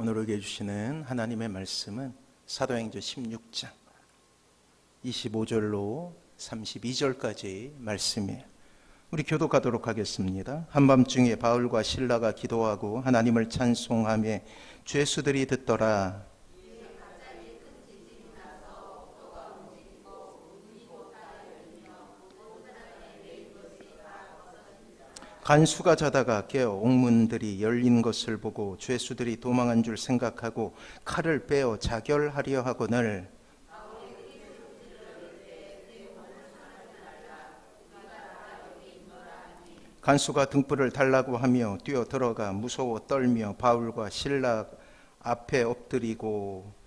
오늘 우리에게 주시는 하나님의 말씀은 사도행전 16장 25절로 32절까지 말씀이에요. 우리 교독하도록 하겠습니다. 한밤중에 바울과 실라가 기도하고 하나님을 찬송하며 죄수들이 듣더라. 간수가 자다가 깨어 옥문들이 열린 것을 보고 죄수들이 도망한 줄 생각하고 칼을 빼어 자결하려 하거늘 간수가 등불을 달라고 하며 뛰어 들어가 무서워 떨며 바울과 실라 앞에 엎드리고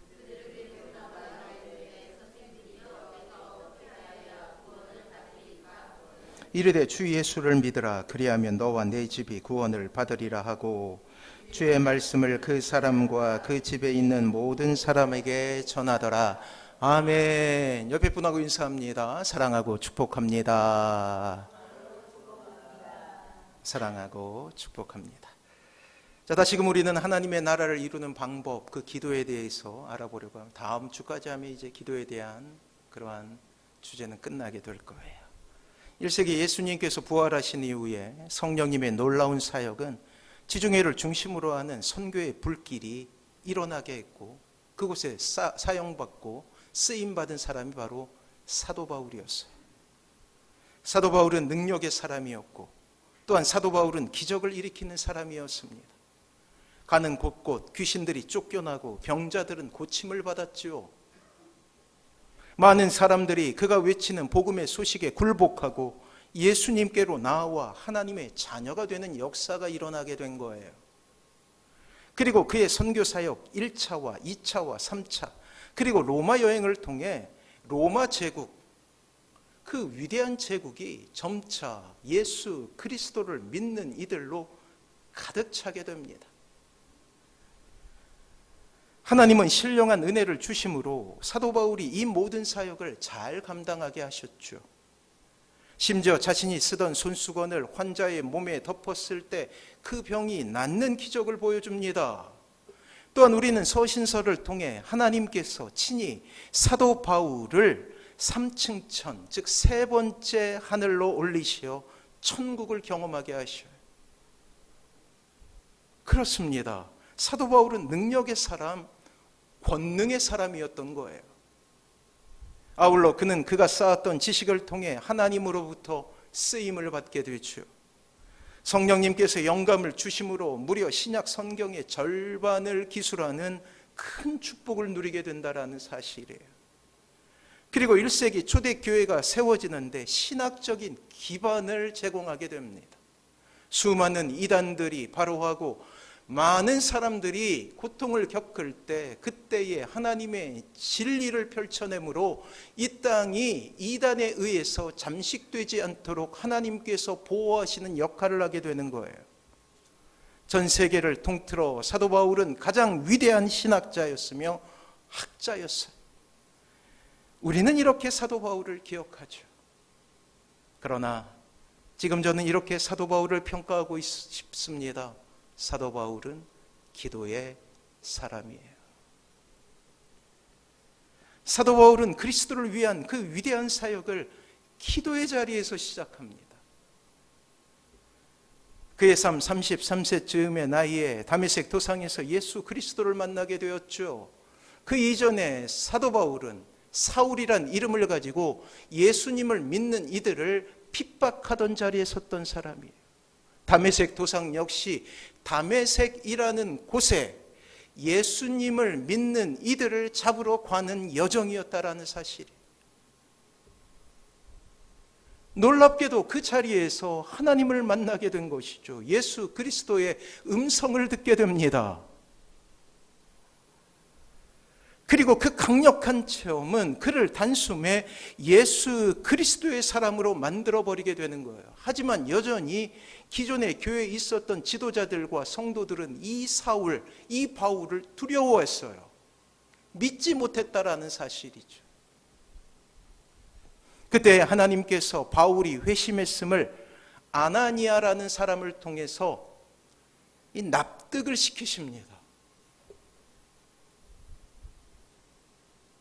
이르되 주 예수를 믿으라. 그리하면 너와 내 집이 구원을 받으리라 하고 주의 말씀을 그 사람과 그 집에 있는 모든 사람에게 전하더라. 아멘. 옆에 분하고 인사합니다. 사랑하고 축복합니다. 사랑하고 축복합니다. 자, 다시금 우리는 하나님의 나라를 이루는 방법, 그 기도에 대해서 알아보려고 합니다. 다음 주까지 하면 이제 기도에 대한 그러한 주제는 끝나게 될 거예요. 1세기 예수님께서 부활하신 이후에 성령님의 놀라운 사역은 지중해를 중심으로 하는 선교의 불길이 일어나게 했고, 그곳에 사용받고 쓰임받은 사람이 바로 사도 바울이었어요. 사도 바울은 능력의 사람이었고, 또한 사도 바울은 기적을 일으키는 사람이었습니다. 가는 곳곳 귀신들이 쫓겨나고 병자들은 고침을 받았지요. 많은 사람들이 그가 외치는 복음의 소식에 굴복하고 예수님께로 나와 하나님의 자녀가 되는 역사가 일어나게 된 거예요. 그리고 그의 선교사역 1차와 2차와 3차 그리고 로마 여행을 통해 로마 제국, 그 위대한 제국이 점차 예수 그리스도를 믿는 이들로 가득 차게 됩니다. 하나님은 신령한 은혜를 주심으로 사도 바울이 이 모든 사역을 잘 감당하게 하셨죠. 심지어 자신이 쓰던 손수건을 환자의 몸에 덮었을 때 그 병이 낫는 기적을 보여줍니다. 또한 우리는 서신서를 통해 하나님께서 친히 사도 바울을 3층 천, 즉 세 번째 하늘로 올리시어 천국을 경험하게 하셔요. 그렇습니다. 사도 바울은 능력의 사람, 권능의 사람이었던 거예요. 아울러 그는 그가 쌓았던 지식을 통해 하나님으로부터 쓰임을 받게 되죠. 성령님께서 영감을 주심으로 무려 신약 성경의 절반을 기술하는 큰 축복을 누리게 된다는 사실이에요. 그리고 1세기 초대교회가 세워지는데 신학적인 기반을 제공하게 됩니다. 수많은 이단들이 바로하고 많은 사람들이 고통을 겪을 때 그때에 하나님의 진리를 펼쳐내므로 이 땅이 이단에 의해서 잠식되지 않도록 하나님께서 보호하시는 역할을 하게 되는 거예요. 전 세계를 통틀어 사도 바울은 가장 위대한 신학자였으며 학자였어요. 우리는 이렇게 사도 바울을 기억하죠. 그러나 지금 저는 이렇게 사도 바울을 평가하고 싶습니다. 사도 바울은 기도의 사람이에요. 사도 바울은 그리스도를 위한 그 위대한 사역을 기도의 자리에서 시작합니다. 그의 삶 33세쯤의 나이에 다메섹 도상에서 예수 그리스도를 만나게 되었죠. 그 이전에 사도 바울은 사울이란 이름을 가지고 예수님을 믿는 이들을 핍박하던 자리에 섰던 사람이에요. 다메섹 도상 역시 다메섹이라는 곳에 예수님을 믿는 이들을 잡으러 가는 여정이었다라는 사실이에요. 놀랍게도 그 자리에서 하나님을 만나게 된 것이죠. 예수 그리스도의 음성을 듣게 됩니다. 그리고 그 강력한 체험은 그를 단숨에 예수 그리스도의 사람으로 만들어버리게 되는 거예요. 하지만 여전히 기존의 교회에 있었던 지도자들과 성도들은 이 사울, 이 바울을 두려워했어요. 믿지 못했다라는 사실이죠. 그때 하나님께서 바울이 회심했음을 아나니아라는 사람을 통해서 이 납득을 시키십니다.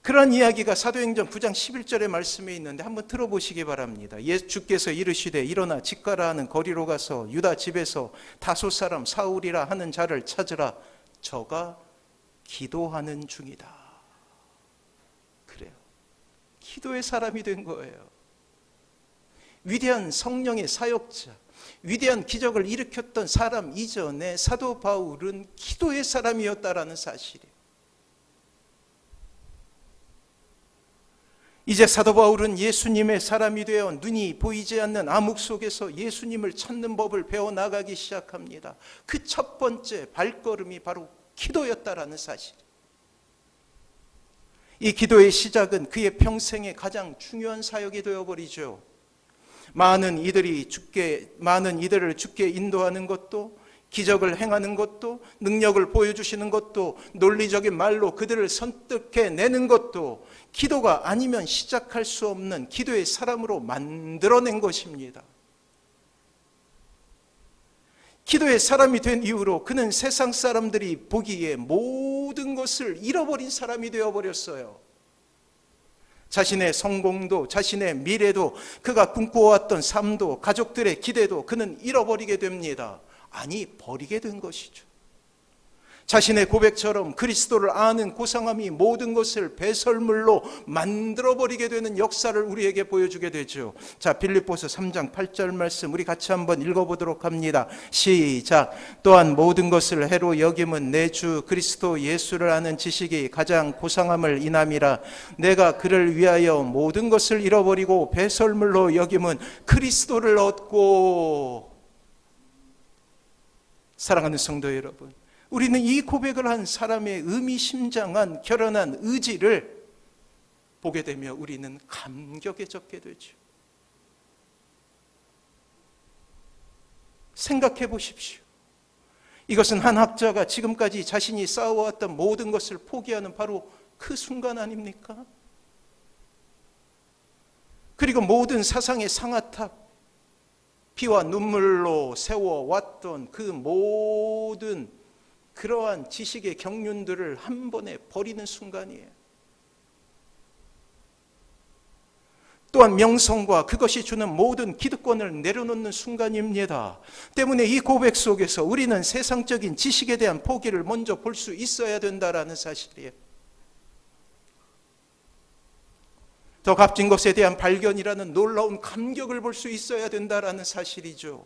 그런 이야기가 사도행전 9장 11절의 말씀에 있는데 한번 들어보시기 바랍니다. 주께서 이르시되 일어나 직가라 하는 거리로 가서 유다 집에서 다소 사람 사울이라 하는 자를 찾으라. 저가 기도하는 중이다. 그래요. 기도의 사람이 된 거예요. 위대한 성령의 사역자, 위대한 기적을 일으켰던 사람 이전에 사도 바울은 기도의 사람이었다라는 사실이에요. 이제 사도 바울은 예수님의 사람이 되어 눈이 보이지 않는 암흑 속에서 예수님을 찾는 법을 배워나가기 시작합니다. 그 첫 번째 발걸음이 바로 기도였다라는 사실. 이 기도의 시작은 그의 평생의 가장 중요한 사역이 되어버리죠. 많은 이들을 죽게 인도하는 것도, 기적을 행하는 것도, 능력을 보여주시는 것도, 논리적인 말로 그들을 설득해내는 것도 기도가 아니면 시작할 수 없는 기도의 사람으로 만들어낸 것입니다. 기도의 사람이 된 이후로 그는 세상 사람들이 보기에 모든 것을 잃어버린 사람이 되어버렸어요. 자신의 성공도, 자신의 미래도, 그가 꿈꿔왔던 삶도, 가족들의 기대도 그는 잃어버리게 됩니다. 아니, 버리게 된 것이죠. 자신의 고백처럼 그리스도를 아는 고상함이 모든 것을 배설물로 만들어버리게 되는 역사를 우리에게 보여주게 되죠. 자, 빌립보서 3장 8절 말씀 우리 같이 한번 읽어보도록 합니다. 시작. 또한 모든 것을 해로 여김은 내 주 그리스도 예수를 아는 지식이 가장 고상함을 인함이라. 내가 그를 위하여 모든 것을 잃어버리고 배설물로 여김은 그리스도를 얻고. 사랑하는 성도 여러분, 우리는 이 고백을 한 사람의 의미심장한 결연한 의지를 보게 되며 우리는 감격에 젖게 되죠. 생각해 보십시오. 이것은 한 학자가 지금까지 자신이 쌓아왔던 모든 것을 포기하는 바로 그 순간 아닙니까? 그리고 모든 사상의 상아탑, 피와 눈물로 세워왔던 그 모든 그러한 지식의 경륜들을 한 번에 버리는 순간이에요. 또한 명성과 그것이 주는 모든 기득권을 내려놓는 순간입니다. 때문에 이 고백 속에서 우리는 세상적인 지식에 대한 포기를 먼저 볼 수 있어야 된다라는 사실이에요. 더 값진 것에 대한 발견이라는 놀라운 감격을 볼 수 있어야 된다라는 사실이죠.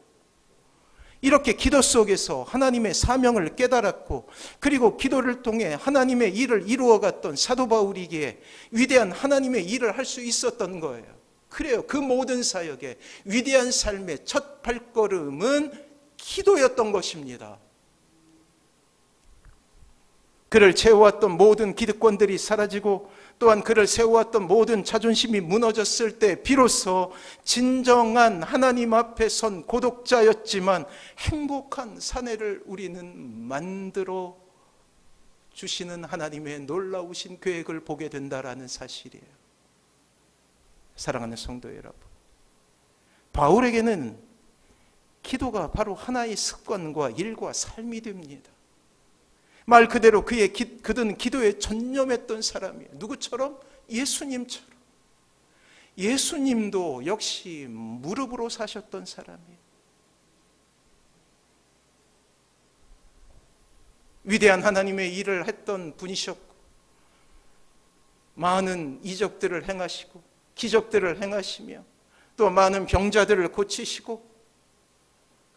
이렇게 기도 속에서 하나님의 사명을 깨달았고, 그리고 기도를 통해 하나님의 일을 이루어갔던 사도 바울이기에 위대한 하나님의 일을 할 수 있었던 거예요. 그래요. 그 모든 사역의 위대한 삶의 첫 발걸음은 기도였던 것입니다. 그를 채워왔던 모든 기득권들이 사라지고, 또한 그를 세워왔던 모든 자존심이 무너졌을 때 비로소 진정한 하나님 앞에 선 고독자였지만 행복한 사내를 우리는 만들어 주시는 하나님의 놀라우신 계획을 보게 된다라는 사실이에요. 사랑하는 성도 여러분, 바울에게는 기도가 바로 하나의 습관과 일과 삶이 됩니다. 말 그대로 그는 기도에 전념했던 사람이에요. 누구처럼? 예수님처럼. 예수님도 역시 무릎으로 사셨던 사람이에요. 위대한 하나님의 일을 했던 분이셨고, 많은 이적들을 행하시고 기적들을 행하시며, 또 많은 병자들을 고치시고,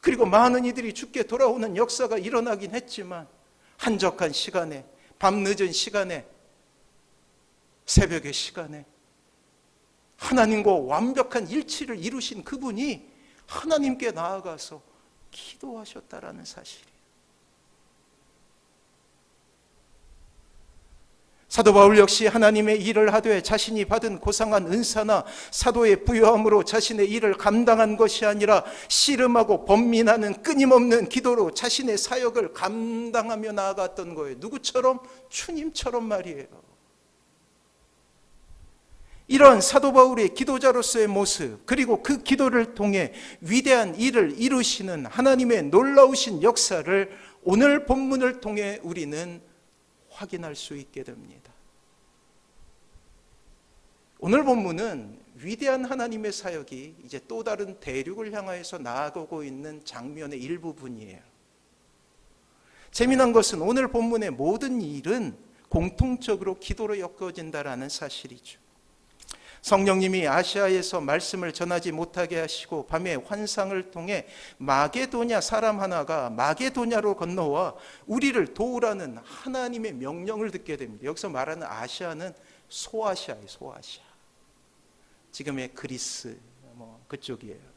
그리고 많은 이들이 죽게 돌아오는 역사가 일어나긴 했지만, 한적한 시간에, 밤늦은 시간에, 새벽의 시간에 하나님과 완벽한 일치를 이루신 그분이 하나님께 나아가서 기도하셨다라는 사실이에요. 사도 바울 역시 하나님의 일을 하되 자신이 받은 고상한 은사나 사도의 부요함으로 자신의 일을 감당한 것이 아니라 씨름하고 번민하는 끊임없는 기도로 자신의 사역을 감당하며 나아갔던 거예요. 누구처럼? 주님처럼 말이에요. 이런 사도 바울의 기도자로서의 모습, 그리고 그 기도를 통해 위대한 일을 이루시는 하나님의 놀라우신 역사를 오늘 본문을 통해 우리는 확인할 수 있게 됩니다. 오늘 본문은 위대한 하나님의 사역이 이제 또 다른 대륙을 향하여서 나아가고 있는 장면의 일부분이에요. 재미난 것은 오늘 본문의 모든 일은 공통적으로 기도로 엮어진다라는 사실이죠. 성령님이 아시아에서 말씀을 전하지 못하게 하시고 밤에 환상을 통해 마게도냐 사람 하나가 마게도냐로 건너와 우리를 도우라는 하나님의 명령을 듣게 됩니다. 여기서 말하는 아시아는 소아시아예요. 소아시아. 지금의 그리스 그쪽이에요.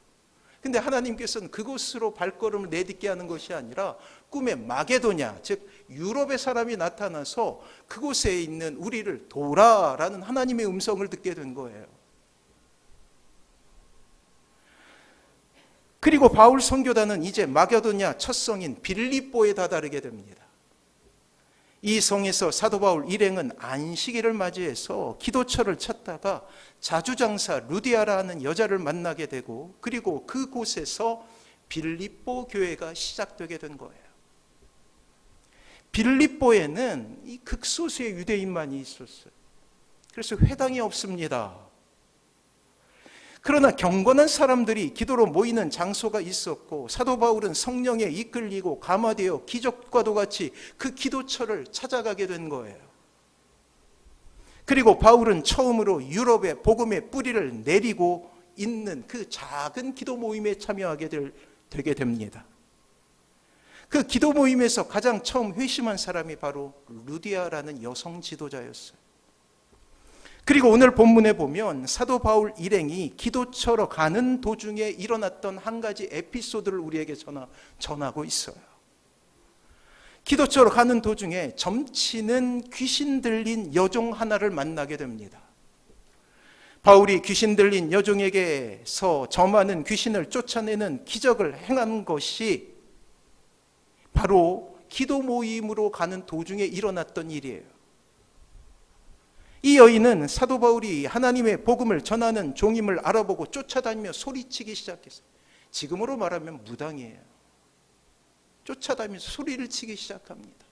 근데 하나님께서는 그곳으로 발걸음을 내딛게 하는 것이 아니라 꿈에 마게도냐, 즉 유럽의 사람이 나타나서 그곳에 있는 우리를 도우라라는 하나님의 음성을 듣게 된 거예요. 그리고 바울 선교단은 이제 마게도냐 첫 성인 빌립보에 다다르게 됩니다. 이 성에서 사도 바울 일행은 안식일을 맞이해서 기도처를 찾다가 자주장사 루디아라는 여자를 만나게 되고, 그리고 그곳에서 빌립보 교회가 시작되게 된 거예요. 빌립보에는 이 극소수의 유대인만이 있었어요. 그래서 회당이 없습니다. 그러나 경건한 사람들이 기도로 모이는 장소가 있었고, 사도 바울은 성령에 이끌리고 감화되어 기적과도 같이 그 기도처를 찾아가게 된 거예요. 그리고 바울은 처음으로 유럽에 복음의 뿌리를 내리고 있는 그 작은 기도 모임에 참여하게 되게 됩니다. 그 기도 모임에서 가장 처음 회심한 사람이 바로 루디아라는 여성 지도자였어요. 그리고 오늘 본문에 보면 사도 바울 일행이 기도처로 가는 도중에 일어났던 한 가지 에피소드를 우리에게 전하고 있어요. 기도처로 가는 도중에 점치는 귀신 들린 여종 하나를 만나게 됩니다. 바울이 귀신 들린 여종에게서 점하는 귀신을 쫓아내는 기적을 행한 것이 바로 기도 모임으로 가는 도중에 일어났던 일이에요. 이 여인은 사도 바울이 하나님의 복음을 전하는 종임을 알아보고 쫓아다니며 소리치기 시작했어요. 지금으로 말하면 무당이에요. 쫓아다니면서 소리를 치기 시작합니다.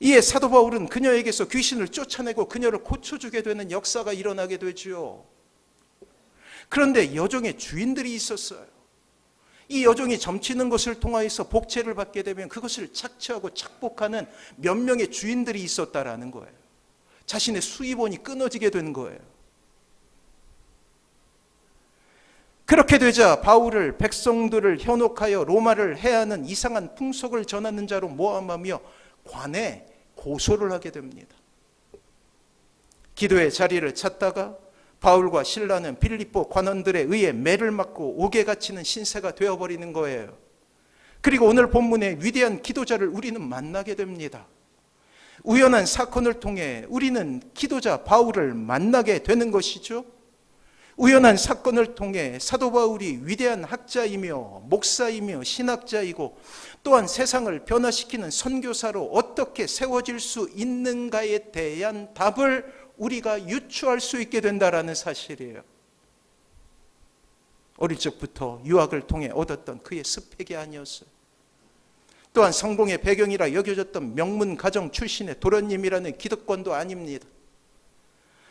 이에 사도 바울은 그녀에게서 귀신을 쫓아내고 그녀를 고쳐주게 되는 역사가 일어나게 되죠. 그런데 여종의 주인들이 있었어요. 이 여종이 점치는 것을 통하여서 복채를 받게 되면 그것을 착취하고 착복하는 몇 명의 주인들이 있었다라는 거예요. 자신의 수입원이 끊어지게 된 거예요. 그렇게 되자 바울을 백성들을 현혹하여 로마를 해하는 이상한 풍속을 전하는 자로 모함하며 관에 고소를 하게 됩니다. 기도의 자리를 찾다가 바울과 실라는 빌립보 관원들에 의해 매를 맞고 옥에 갇히는 신세가 되어버리는 거예요. 그리고 오늘 본문의 위대한 기도자를 우리는 만나게 됩니다. 우연한 사건을 통해 우리는 기도자 바울을 만나게 되는 것이죠. 우연한 사건을 통해 사도 바울이 위대한 학자이며 목사이며 신학자이고 또한 세상을 변화시키는 선교사로 어떻게 세워질 수 있는가에 대한 답을 우리가 유추할 수 있게 된다라는 사실이에요. 어릴 적부터 유학을 통해 얻었던 그의 스펙이 아니었어요. 또한 성공의 배경이라 여겨졌던 명문 가정 출신의 도련님이라는 기득권도 아닙니다.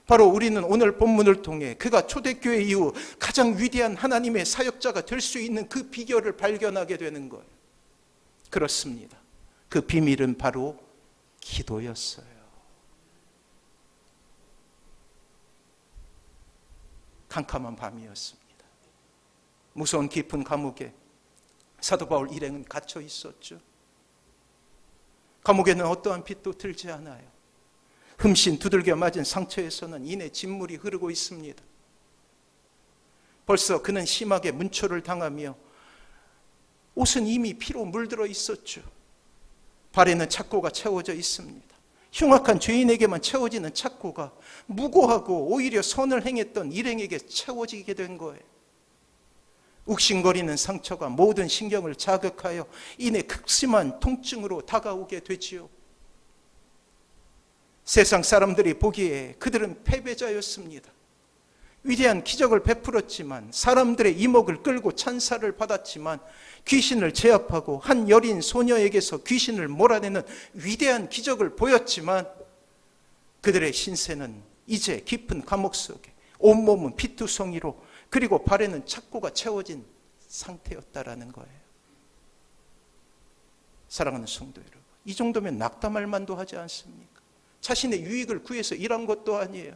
바로 우리는 오늘 본문을 통해 그가 초대교회 이후 가장 위대한 하나님의 사역자가 될 수 있는 그 비결을 발견하게 되는 거예요. 그렇습니다. 그 비밀은 바로 기도였어요. 캄캄한 밤이었습니다. 무서운 깊은 감옥에 사도 바울 일행은 갇혀 있었죠. 감옥에는 어떠한 빛도 들지 않아요. 흠씬 두들겨 맞은 상처에서는 이내 진물이 흐르고 있습니다. 벌써 그는 심하게 문초를 당하며 옷은 이미 피로 물들어 있었죠. 발에는 착고가 채워져 있습니다. 흉악한 죄인에게만 채워지는 착고가 무고하고 오히려 선을 행했던 일행에게 채워지게 된 거예요. 욱신거리는 상처가 모든 신경을 자극하여 이내 극심한 통증으로 다가오게 되지요. 세상 사람들이 보기에 그들은 패배자였습니다. 위대한 기적을 베풀었지만, 사람들의 이목을 끌고 찬사를 받았지만, 귀신을 제압하고 한 여린 소녀에게서 귀신을 몰아내는 위대한 기적을 보였지만, 그들의 신세는 이제 깊은 감옥 속에 온몸은 피투성이로 그리고 발에는 착고가 채워진 상태였다라는 거예요. 사랑하는 성도 여러분, 이 정도면 낙담할 만도 하지 않습니까? 자신의 유익을 구해서 일한 것도 아니에요.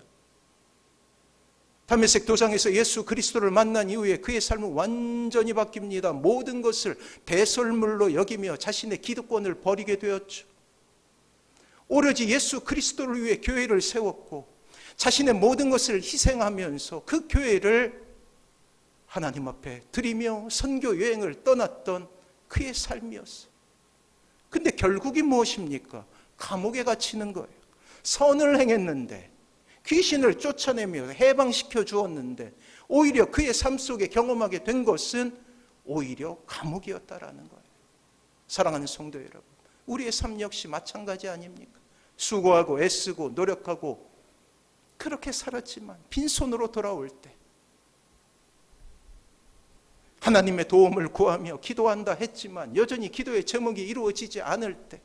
다메섹 도상에서 예수 그리스도를 만난 이후에 그의 삶은 완전히 바뀝니다. 모든 것을 배설물로 여기며 자신의 기득권을 버리게 되었죠. 오로지 예수 그리스도를 위해 교회를 세웠고 자신의 모든 것을 희생하면서 그 교회를 하나님 앞에 드리며 선교 여행을 떠났던 그의 삶이었어요. 근데 결국이 무엇입니까? 감옥에 갇히는 거예요. 선을 행했는데, 귀신을 쫓아내며 해방시켜 주었는데 오히려 그의 삶 속에 경험하게 된 것은 오히려 감옥이었다라는 거예요. 사랑하는 성도 여러분, 우리의 삶 역시 마찬가지 아닙니까? 수고하고 애쓰고 노력하고 그렇게 살았지만 빈손으로 돌아올 때, 하나님의 도움을 구하며 기도한다 했지만 여전히 기도의 제목이 이루어지지 않을 때,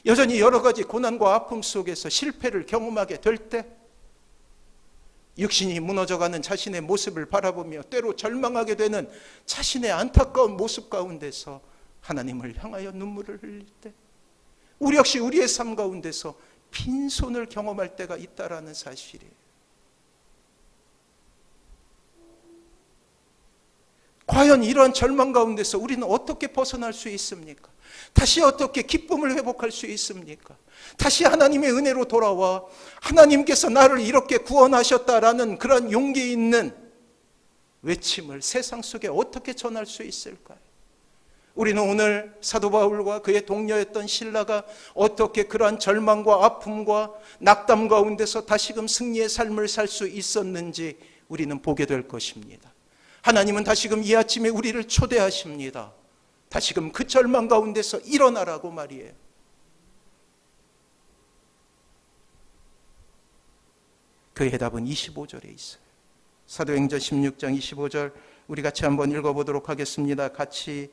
여전히 여러 가지 고난과 아픔 속에서 실패를 경험하게 될 때, 육신이 무너져가는 자신의 모습을 바라보며 때로 절망하게 되는 자신의 안타까운 모습 가운데서 하나님을 향하여 눈물을 흘릴 때, 우리 역시 우리의 삶 가운데서 빈손을 경험할 때가 있다라는 사실이에요. 과연 이러한 절망 가운데서 우리는 어떻게 벗어날 수 있습니까? 다시 어떻게 기쁨을 회복할 수 있습니까? 다시 하나님의 은혜로 돌아와 하나님께서 나를 이렇게 구원하셨다라는 그런 용기 있는 외침을 세상 속에 어떻게 전할 수 있을까요? 우리는 오늘 사도 바울과 그의 동료였던 실라가 어떻게 그러한 절망과 아픔과 낙담 가운데서 다시금 승리의 삶을 살 수 있었는지 우리는 보게 될 것입니다. 하나님은 다시금 이 아침에 우리를 초대하십니다. 다시금 그 절망 가운데서 일어나라고 말이에요. 그 해답은 25절에 있어요. 사도행전 16장 25절 우리 같이 한번 읽어보도록 하겠습니다. 같이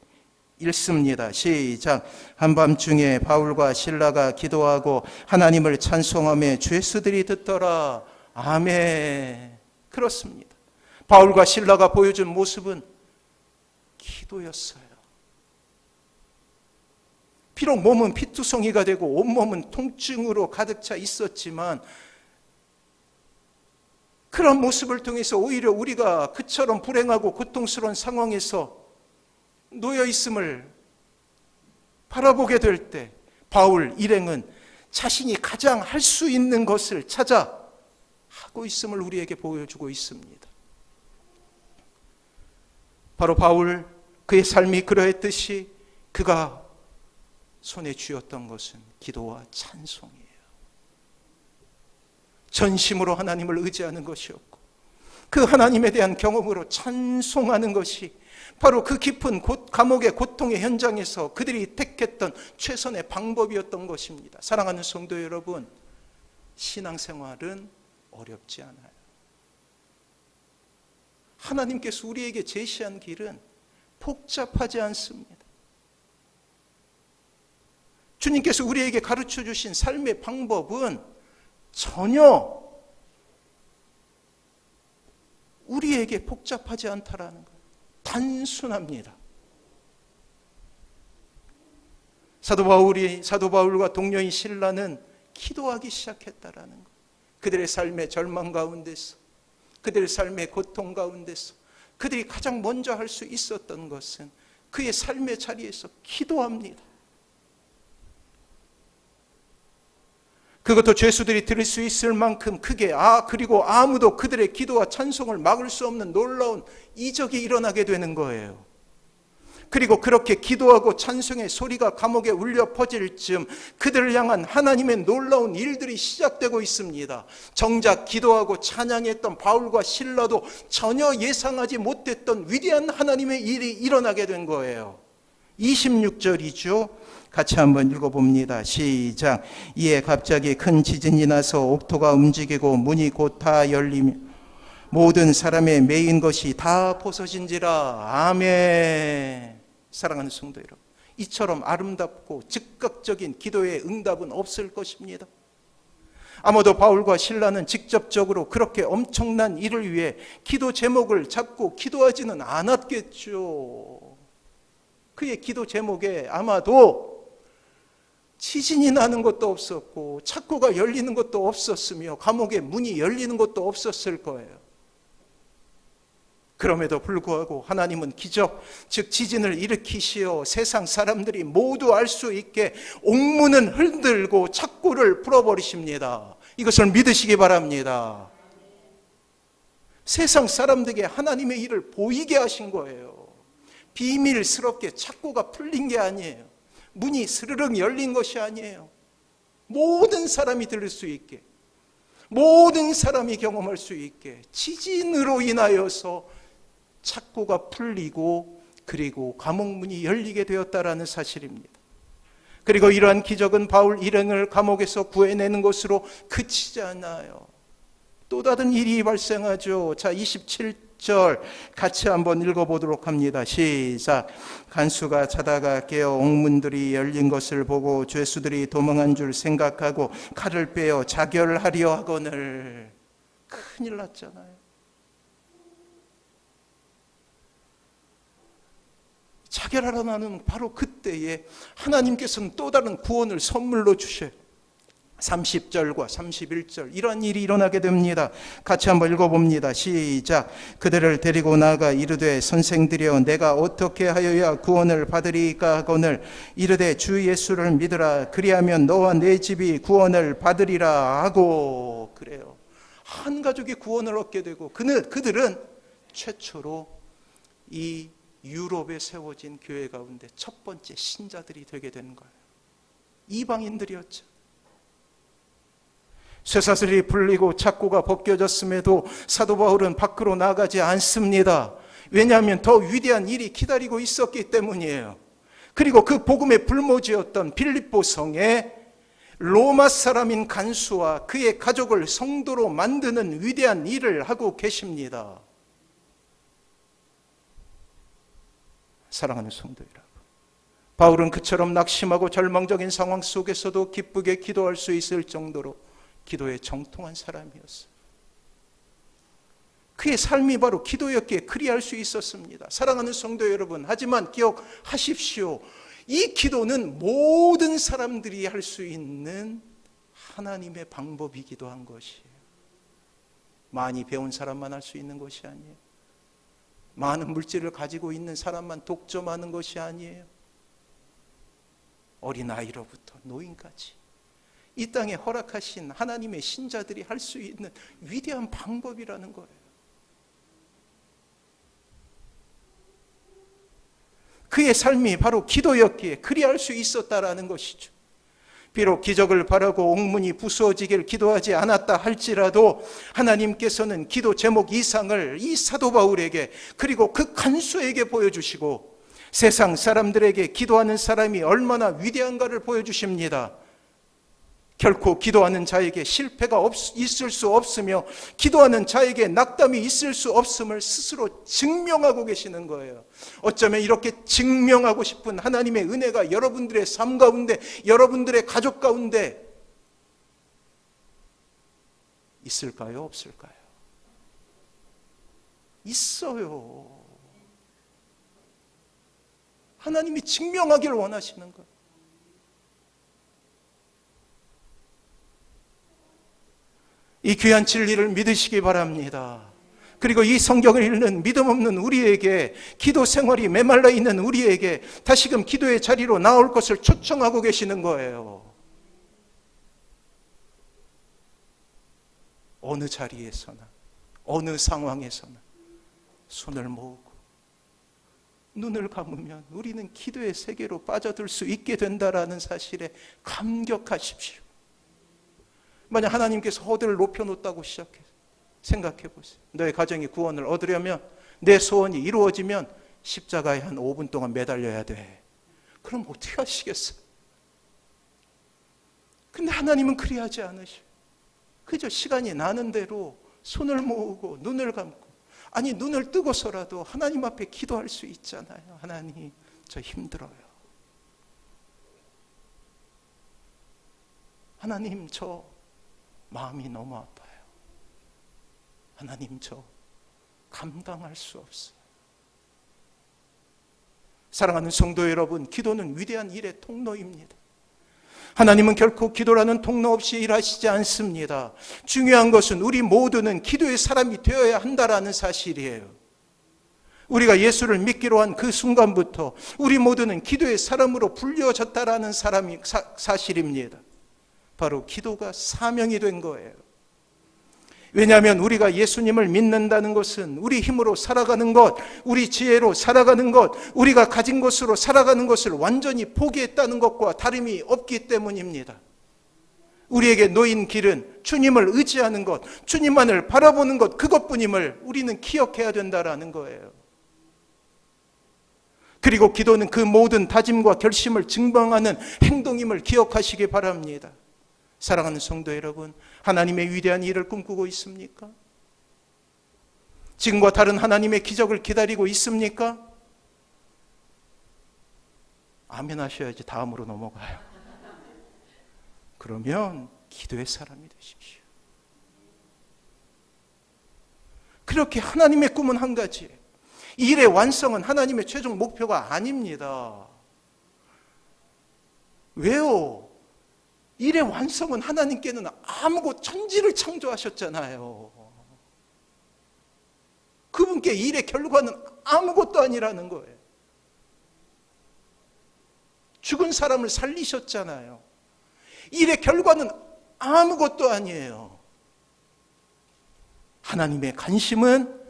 읽습니다. 시작. 한밤중에 바울과 실라가 기도하고 하나님을 찬송하며 죄수들이 듣더라. 아멘. 그렇습니다. 바울과 실라가 보여준 모습은 기도였어요. 비록 몸은 피투성이가 되고 온몸은 통증으로 가득 차 있었지만 그런 모습을 통해서 오히려 우리가 그처럼 불행하고 고통스러운 상황에서 놓여 있음을 바라보게 될 때 바울 일행은 자신이 가장 할 수 있는 것을 찾아 하고 있음을 우리에게 보여주고 있습니다. 바로 바울, 그의 삶이 그러했듯이 그가 손에 쥐었던 것은 기도와 찬송이에요. 전심으로 하나님을 의지하는 것이었고 그 하나님에 대한 경험으로 찬송하는 것이 바로 그 깊은 감옥의 고통의 현장에서 그들이 택했던 최선의 방법이었던 것입니다. 사랑하는 성도 여러분, 신앙생활은 어렵지 않아요. 하나님께서 우리에게 제시한 길은 복잡하지 않습니다. 주님께서 우리에게 가르쳐 주신 삶의 방법은 전혀 우리에게 복잡하지 않다라는 거예요. 단순합니다. 사도 바울과 동료인 실라는 기도하기 시작했다라는 거예요. 그들의 삶의 절망 가운데서, 그들의 삶의 고통 가운데서 그들이 가장 먼저 할 수 있었던 것은 그의 삶의 자리에서 기도합니다. 그것도 죄수들이 들을 수 있을 만큼 크게, 그리고 아무도 그들의 기도와 찬송을 막을 수 없는 놀라운 이적이 일어나게 되는 거예요. 그리고 그렇게 기도하고 찬송의 소리가 감옥에 울려 퍼질 즈음 그들을 향한 하나님의 놀라운 일들이 시작되고 있습니다. 정작 기도하고 찬양했던 바울과 실라도 전혀 예상하지 못했던 위대한 하나님의 일이 일어나게 된 거예요. 26절이죠. 같이 한번 읽어봅니다. 시작. 이에 갑자기 큰 지진이 나서 옥토가 움직이고 문이 곧 다 열리며 모든 사람의 매인 것이 다 벗어진지라. 아멘. 사랑하는 성도 여러분, 이처럼 아름답고 즉각적인 기도의 응답은 없을 것입니다. 아마도 바울과 실라는 직접적으로 그렇게 엄청난 일을 위해 기도 제목을 잡고 기도하지는 않았겠죠. 그의 기도 제목에 아마도 지진이 나는 것도 없었고 창고가 열리는 것도 없었으며 감옥의 문이 열리는 것도 없었을 거예요. 그럼에도 불구하고 하나님은 기적, 즉 지진을 일으키시어 세상 사람들이 모두 알 수 있게 옥문은 흔들고 창고를 풀어버리십니다. 이것을 믿으시기 바랍니다. 세상 사람들에게 하나님의 일을 보이게 하신 거예요. 비밀스럽게 창고가 풀린 게 아니에요. 문이 스르륵 열린 것이 아니에요. 모든 사람이 들을 수 있게, 모든 사람이 경험할 수 있게 지진으로 인하여서 창고가 풀리고 그리고 감옥문이 열리게 되었다라는 사실입니다. 그리고 이러한 기적은 바울 일행을 감옥에서 구해내는 것으로 그치지 않아요. 또 다른 일이 발생하죠. 자, 27절 같이 한번 읽어보도록 합니다. 시작. 간수가 자다가 깨어 옥문들이 열린 것을 보고 죄수들이 도망한 줄 생각하고 칼을 빼어 자결하려 하거늘. 큰일 났잖아요. 자결하러 나는 바로 그때에 하나님께서는 또 다른 구원을 선물로 주셔요. 30절과 31절 이런 일이 일어나게 됩니다. 같이 한번 읽어봅니다. 시작. 그들을 데리고 나가 이르되 선생들이여 내가 어떻게 하여야 구원을 받으리까 하거늘 이르되 주 예수를 믿으라 그리하면 너와 내 집이 구원을 받으리라 하고. 그래요. 한 가족이 구원을 얻게 되고 그들은 최초로 이 유럽에 세워진 교회 가운데 첫 번째 신자들이 되게 된 거예요. 이방인들이었죠. 쇠사슬이 풀리고 창고가 벗겨졌음에도 사도 바울은 밖으로 나가지 않습니다. 왜냐하면 더 위대한 일이 기다리고 있었기 때문이에요. 그리고 그 복음의 불모지였던 빌립보 성에 로마 사람인 간수와 그의 가족을 성도로 만드는 위대한 일을 하고 계십니다. 사랑하는 성도 여러분, 바울은 그처럼 낙심하고 절망적인 상황 속에서도 기쁘게 기도할 수 있을 정도로 기도에 정통한 사람이었어요. 그의 삶이 바로 기도였기에 그리할 수 있었습니다. 사랑하는 성도 여러분, 하지만 기억하십시오. 이 기도는 모든 사람들이 할 수 있는 하나님의 방법이기도 한 것이에요. 많이 배운 사람만 할 수 있는 것이 아니에요. 많은 물질을 가지고 있는 사람만 독점하는 것이 아니에요. 어린아이로부터 노인까지 이 땅에 허락하신 하나님의 신자들이 할 수 있는 위대한 방법이라는 거예요. 그의 삶이 바로 기도였기에 그리할 수 있었다라는 것이죠. 비록 기적을 바라고 옥문이 부수어지길 기도하지 않았다 할지라도 하나님께서는 기도 제목 이상을 이 사도 바울에게 그리고 그 간수에게 보여주시고 세상 사람들에게 기도하는 사람이 얼마나 위대한가를 보여주십니다. 결코 기도하는 자에게 실패가 있을 수 없으며 기도하는 자에게 낙담이 있을 수 없음을 스스로 증명하고 계시는 거예요. 어쩌면 이렇게 증명하고 싶은 하나님의 은혜가 여러분들의 삶 가운데, 여러분들의 가족 가운데 있을까요? 없을까요? 있어요. 하나님이 증명하기를 원하시는 거예요. 이 귀한 진리를 믿으시기 바랍니다. 그리고 이 성경을 읽는 믿음 없는 우리에게, 기도 생활이 메말라 있는 우리에게 다시금 기도의 자리로 나올 것을 초청하고 계시는 거예요. 어느 자리에서나 어느 상황에서나 손을 모으고 눈을 감으면 우리는 기도의 세계로 빠져들 수 있게 된다라는 사실에 감격하십시오. 만약 하나님께서 허들을 높여놓았다고 생각해 보세요. 너의 가정이 구원을 얻으려면, 내 소원이 이루어지면 십자가에 한 5분 동안 매달려야 돼. 그럼 어떻게 하시겠어요? 근데 하나님은 그리하지 않으셔. 그저 시간이 나는 대로 손을 모으고 눈을 감고, 아니 눈을 뜨고서라도 하나님 앞에 기도할 수 있잖아요. 하나님, 저 힘들어요. 하나님, 저 마음이 너무 아파요. 하나님, 저 감당할 수 없어요. 사랑하는 성도 여러분, 기도는 위대한 일의 통로입니다. 하나님은 결코 기도라는 통로 없이 일하시지 않습니다. 중요한 것은 우리 모두는 기도의 사람이 되어야 한다라는 사실이에요. 우리가 예수를 믿기로 한 그 순간부터 우리 모두는 기도의 사람으로 불려졌다라는 사실입니다. 바로 기도가 사명이 된 거예요. 왜냐하면 우리가 예수님을 믿는다는 것은 우리 힘으로 살아가는 것, 우리 지혜로 살아가는 것, 우리가 가진 것으로 살아가는 것을 완전히 포기했다는 것과 다름이 없기 때문입니다. 우리에게 놓인 길은 주님을 의지하는 것, 주님만을 바라보는 것, 그것뿐임을 우리는 기억해야 된다는 거예요. 그리고 기도는 그 모든 다짐과 결심을 증명하는 행동임을 기억하시기 바랍니다. 사랑하는 성도 여러분, 하나님의 위대한 일을 꿈꾸고 있습니까? 지금과 다른 하나님의 기적을 기다리고 있습니까? 아멘 하셔야지 다음으로 넘어가요. 그러면 기도의 사람이 되십시오. 그렇게 하나님의 꿈은 한 가지예요. 이 일의 완성은 하나님의 최종 목표가 아닙니다. 왜요? 일의 완성은 하나님께는 아무것도 천지를 창조하셨잖아요. 그분께 일의 결과는 아무것도 아니라는 거예요. 죽은 사람을 살리셨잖아요. 일의 결과는 아무것도 아니에요. 하나님의 관심은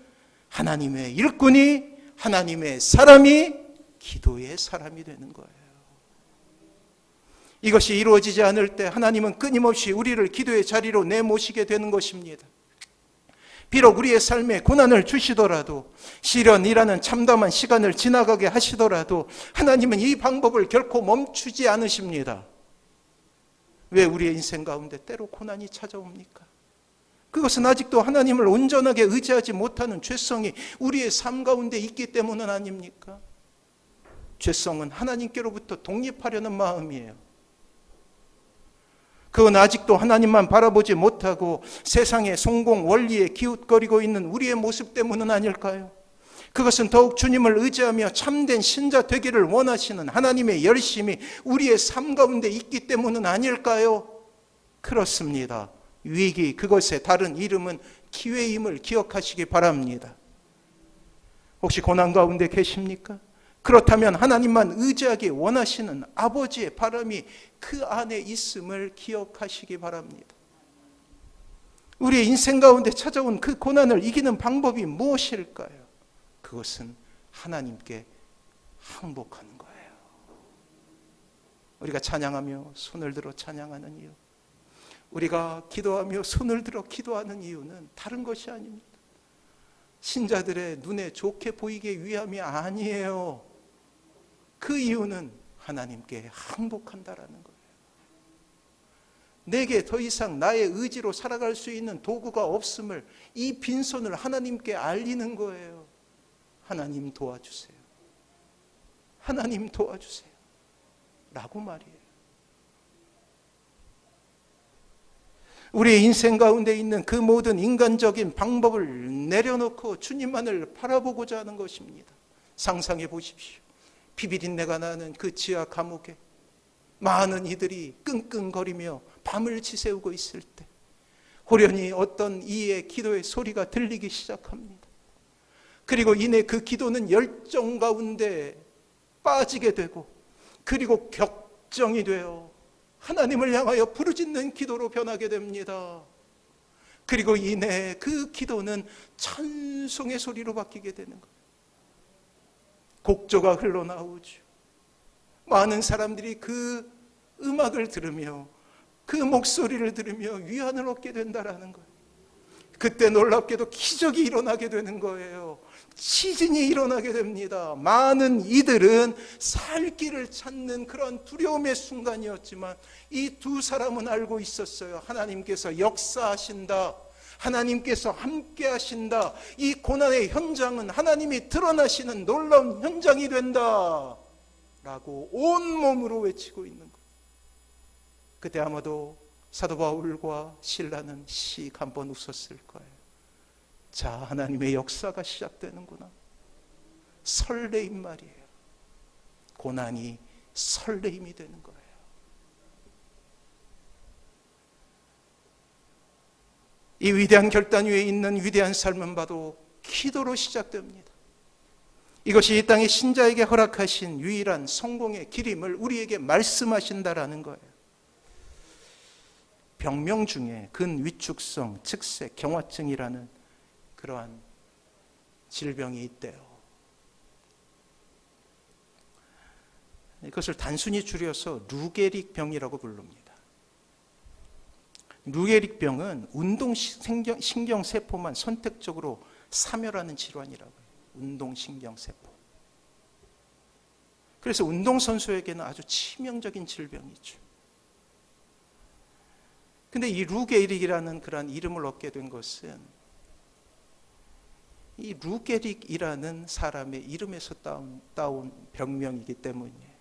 하나님의 일꾼이, 하나님의 사람이 기도의 사람이 되는 거예요. 이것이 이루어지지 않을 때 하나님은 끊임없이 우리를 기도의 자리로 내모시게 되는 것입니다. 비록 우리의 삶에 고난을 주시더라도, 시련이라는 참담한 시간을 지나가게 하시더라도 하나님은 이 방법을 결코 멈추지 않으십니다. 왜 우리의 인생 가운데 때로 고난이 찾아옵니까? 그것은 아직도 하나님을 온전하게 의지하지 못하는 죄성이 우리의 삶 가운데 있기 때문은 아닙니까? 죄성은 하나님께로부터 독립하려는 마음이에요. 그건 아직도 하나님만 바라보지 못하고 세상의 성공 원리에 기웃거리고 있는 우리의 모습 때문은 아닐까요? 그것은 더욱 주님을 의지하며 참된 신자 되기를 원하시는 하나님의 열심이 우리의 삶 가운데 있기 때문은 아닐까요? 그렇습니다. 위기, 그것의 다른 이름은 기회임을 기억하시기 바랍니다. 혹시 고난 가운데 계십니까? 그렇다면 하나님만 의지하기 원하시는 아버지의 바람이 그 안에 있음을 기억하시기 바랍니다. 우리의 인생 가운데 찾아온 그 고난을 이기는 방법이 무엇일까요? 그것은 하나님께 항복하는 거예요. 우리가 찬양하며 손을 들어 찬양하는 이유, 우리가 기도하며 손을 들어 기도하는 이유는 다른 것이 아닙니다. 신자들의 눈에 좋게 보이기 위함이 아니에요. 그 이유는 하나님께 항복한다라는 거예요. 내게 더 이상 나의 의지로 살아갈 수 있는 도구가 없음을, 이 빈손을 하나님께 알리는 거예요. 하나님 도와주세요. 하나님 도와주세요. 라고 말이에요. 우리의 인생 가운데 있는 그 모든 인간적인 방법을 내려놓고 주님만을 바라보고자 하는 것입니다. 상상해 보십시오. 비비린내가 나는 그 지하 감옥에 많은 이들이 끙끙거리며 밤을 지새우고 있을 때 호련히 어떤 이의 기도의 소리가 들리기 시작합니다. 그리고 이내 그 기도는 열정 가운데 빠지게 되고, 그리고 격정이 되어 하나님을 향하여 부르짖는 기도로 변하게 됩니다. 그리고 이내 그 기도는 찬송의 소리로 바뀌게 되는 거예요. 곡조가 흘러나오죠. 많은 사람들이 그 음악을 들으며 그 목소리를 들으며 위안을 얻게 된다라는 거예요. 그때 놀랍게도 기적이 일어나게 되는 거예요. 시즌이 일어나게 됩니다. 많은 이들은 살 길을 찾는 그런 두려움의 순간이었지만 이 두 사람은 알고 있었어요. 하나님께서 역사하신다. 하나님께서 함께 하신다. 이 고난의 현장은 하나님이 드러나시는 놀라운 현장이 된다 라고 온몸으로 외치고 있는 거예요. 그때 아마도 사도 바울과 실라는 씩 한번 웃었을 거예요. 자, 하나님의 역사가 시작되는구나. 설레임 말이에요. 고난이 설레임이 되는 거예요. 이 위대한 결단 위에 있는 위대한 삶은 바로 기도로 시작됩니다. 이것이 이 땅의 신자에게 허락하신 유일한 성공의 길임을 우리에게 말씀하신다라는 거예요. 병명 중에 근위축성 측색 경화증이라는 그러한 질병이 있대요. 이것을 단순히 줄여서 루게릭 병이라고 부릅니다. 루게릭 병은 운동신경세포만 선택적으로 사멸하는 질환이라고 해요. 운동신경세포. 그래서 운동선수에게는 아주 치명적인 질병이죠. 근데 이 루게릭이라는 그런 이름을 얻게 된 것은 이 루게릭이라는 사람의 이름에서 따온 병명이기 때문이에요.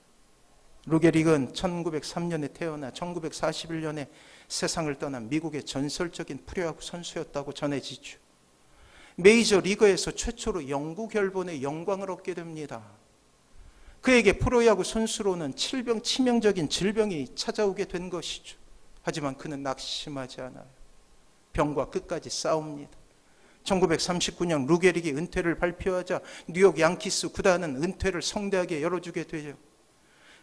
루게릭은 1903년에 태어나 1941년에 세상을 떠난 미국의 전설적인 프로야구 선수였다고 전해지죠. 메이저 리그에서 최초로 영구 결본의 영광을 얻게 됩니다. 그에게 프로야구 선수로는 치명적인 질병이 찾아오게 된 것이죠. 하지만 그는 낙심하지 않아요. 병과 끝까지 싸웁니다. 1939년 루게릭이 은퇴를 발표하자 뉴욕 양키스 구단은 은퇴를 성대하게 열어주게 되죠.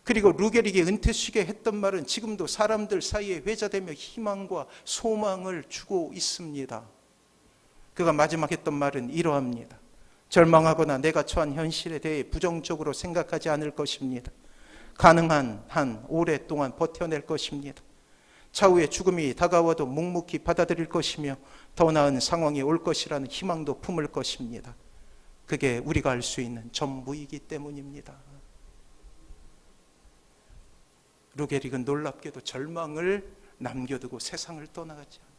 그리고 루게릭이 은퇴식에 했던 말은 지금도 사람들 사이에 회자되며 희망과 소망을 주고 있습니다. 그가 마지막 했던 말은 이러합니다. 절망하거나 내가 처한 현실에 대해 부정적으로 생각하지 않을 것입니다. 가능한 한 오랫동안 버텨낼 것입니다. 차후에 죽음이 다가와도 묵묵히 받아들일 것이며 더 나은 상황이 올 것이라는 희망도 품을 것입니다. 그게 우리가 알 수 있는 전부이기 때문입니다. 루게릭은 놀랍게도 절망을 남겨두고 세상을 떠나가지 않아요.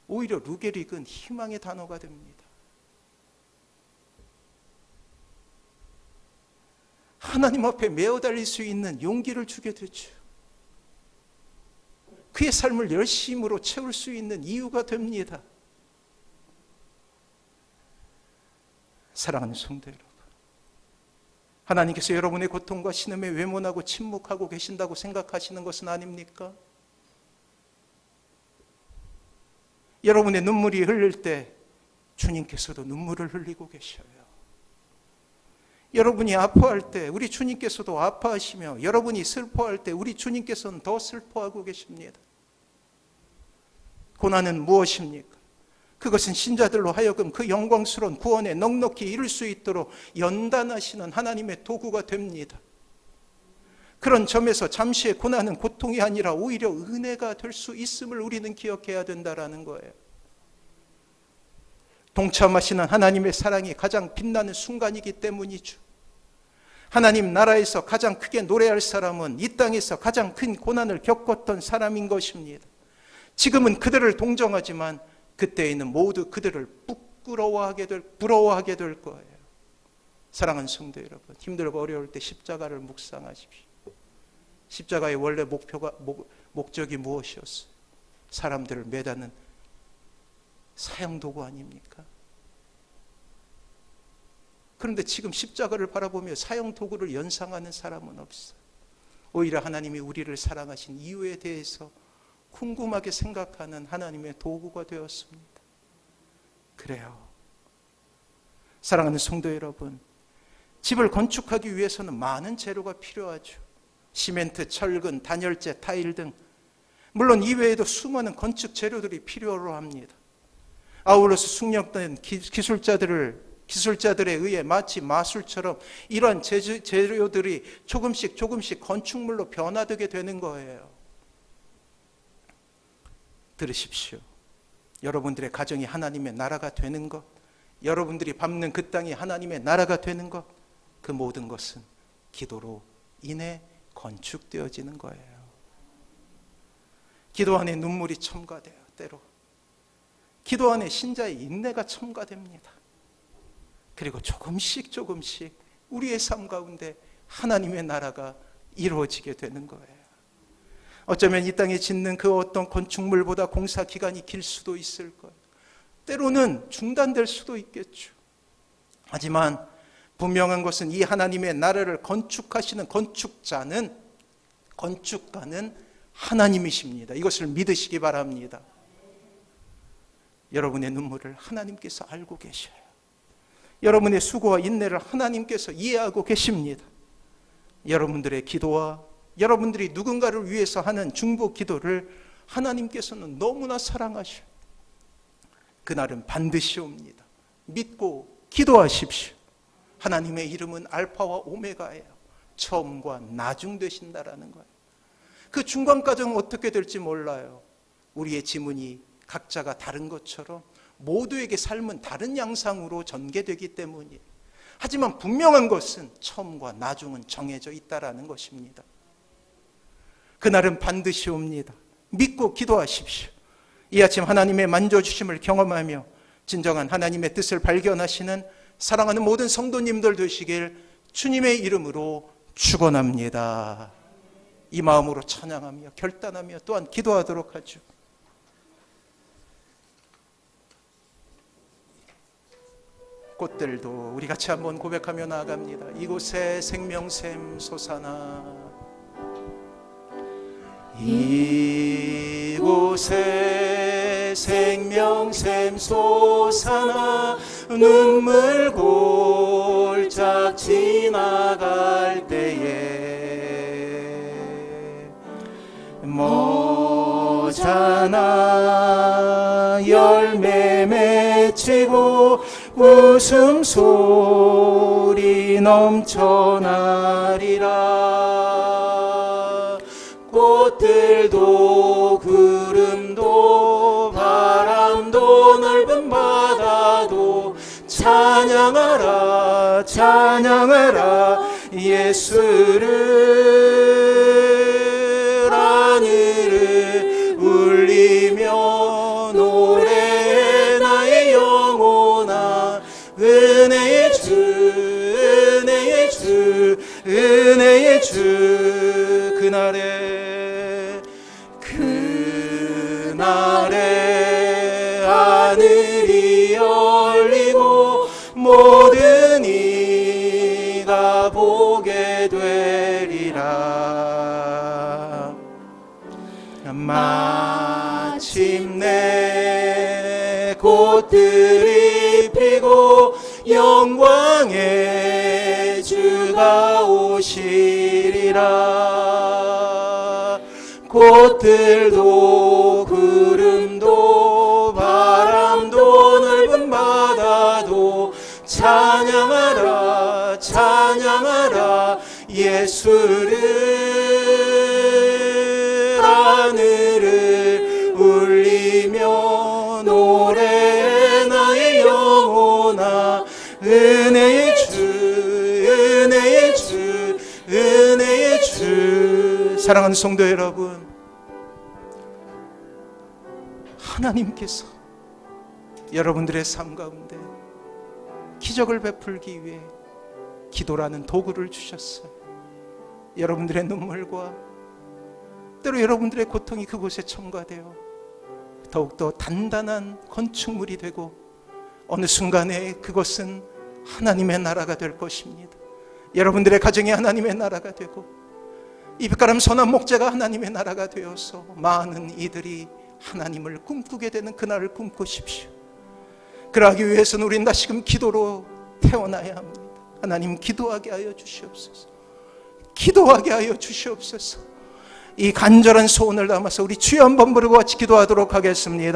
오히려 루게릭은 희망의 단어가 됩니다. 하나님 앞에 메어 달릴 수 있는 용기를 주게 되죠. 그의 삶을 열심으로 채울 수 있는 이유가 됩니다. 사랑하는 성도 여러분, 하나님께서 여러분의 고통과 신음에 외면하고 침묵하고 계신다고 생각하시는 것은 아닙니까? 여러분의 눈물이 흘릴 때 주님께서도 눈물을 흘리고 계셔요. 여러분이 아파할 때 우리 주님께서도 아파하시며, 여러분이 슬퍼할 때 우리 주님께서는 더 슬퍼하고 계십니다. 고난은 무엇입니까? 그것은 신자들로 하여금 그 영광스러운 구원에 넉넉히 이룰 수 있도록 연단하시는 하나님의 도구가 됩니다. 그런 점에서 잠시의 고난은 고통이 아니라 오히려 은혜가 될 수 있음을 우리는 기억해야 된다는 거예요. 동참하시는 하나님의 사랑이 가장 빛나는 순간이기 때문이죠. 하나님 나라에서 가장 크게 노래할 사람은 이 땅에서 가장 큰 고난을 겪었던 사람인 것입니다. 지금은 그들을 동정하지만 그때에는 모두 그들을 부러워하게 될 거예요. 사랑하는 성도 여러분, 힘들고 어려울 때 십자가를 묵상하십시오. 십자가의 원래 목적이 무엇이었어요? 사람들을 매다는 사형도구 아닙니까? 그런데 지금 십자가를 바라보며 사형도구를 연상하는 사람은 없어요. 오히려 하나님이 우리를 사랑하신 이유에 대해서 궁금하게 생각하는 하나님의 도구가 되었습니다. 그래요. 사랑하는 성도 여러분, 집을 건축하기 위해서는 많은 재료가 필요하죠. 시멘트, 철근, 단열재, 타일 등, 물론 이외에도 수많은 건축 재료들이 필요로 합니다. 아울러서 숙련된 기술자들에 의해 마치 마술처럼 이러한 재료들이 조금씩 건축물로 변화되게 되는 거예요. 들으십시오. 여러분들의 가정이 하나님의 나라가 되는 것, 여러분들이 밟는 그 땅이 하나님의 나라가 되는 것, 그 모든 것은 기도로 인해 건축되어지는 거예요. 기도 안에 눈물이 첨가돼요. 때로 기도 안에 신자의 인내가 첨가됩니다. 그리고 조금씩 우리의 삶 가운데 하나님의 나라가 이루어지게 되는 거예요. 어쩌면 이 땅에 짓는 그 어떤 건축물보다 공사 기간이 길 수도 있을 거예요. 때로는 중단될 수도 있겠죠. 하지만 분명한 것은 이 하나님의 나라를 건축하시는 건축가는 하나님이십니다. 이것을 믿으시기 바랍니다. 여러분의 눈물을 하나님께서 알고 계셔요. 여러분의 수고와 인내를 하나님께서 이해하고 계십니다. 여러분들의 기도와 여러분들이 누군가를 위해서 하는 중보 기도를 하나님께서는 너무나 사랑하셔요. 그날은 반드시 옵니다. 믿고 기도하십시오. 하나님의 이름은 알파와 오메가예요. 처음과 나중 되신다라는 거예요. 그 중간 과정은 어떻게 될지 몰라요. 우리의 지문이 각자가 다른 것처럼 모두에게 삶은 다른 양상으로 전개되기 때문이에요. 하지만 분명한 것은 처음과 나중은 정해져 있다라는 것입니다. 그날은 반드시 옵니다. 믿고 기도하십시오. 이 아침 하나님의 만져주심을 경험하며 진정한 하나님의 뜻을 발견하시는 사랑하는 모든 성도님들 되시길 주님의 이름으로 축원합니다. 이 마음으로 찬양하며 결단하며 또한 기도하도록 하죠. 꽃들도 우리 같이 한번 고백하며 나아갑니다. 이곳에 생명샘 솟아나, 이곳에 생명샘 솟아나, 눈물 골짝 지나갈 때에 모자나 열매 맺히고 웃음소리 넘쳐나리라. 꽃들도 구름도 바람도 넓은 바다도 찬양하라 찬양하라 예수를. 하늘을 울리며 노래해 나의 영혼아, 은혜의 주 은혜의 주 은혜의 주. 그날에 하늘이 열리고 모든 이가 보게 되리라. 마침내 꽃들이 피고 영광의 주가 오시리라. 꽃들도 구름도 바람도 넓은 바다도 찬양하라 찬양하라 예수를. 하늘을 울리며 노래해 나의 영혼아, 은혜의 주 은혜의 주 은혜의 주. 사랑하는 성도 여러분, 하나님께서 여러분들의 삶 가운데 기적을 베풀기 위해 기도라는 도구를 주셨어요. 여러분들의 눈물과 때로 여러분들의 고통이 그곳에 첨가되어 더욱더 단단한 건축물이 되고 어느 순간에 그것은 하나님의 나라가 될 것입니다. 여러분들의 가정이 하나님의 나라가 되고 이 빛가람 선한 목재가 하나님의 나라가 되어서 많은 이들이 하나님을 꿈꾸게 되는 그날을 꿈꾸십시오. 그러하기 위해서는 우리는 다시금 기도로 태어나야 합니다. 하나님, 기도하게 하여 주시옵소서. 기도하게 하여 주시옵소서. 이 간절한 소원을 담아서 우리 주여 한번 부르고 같이 기도하도록 하겠습니다.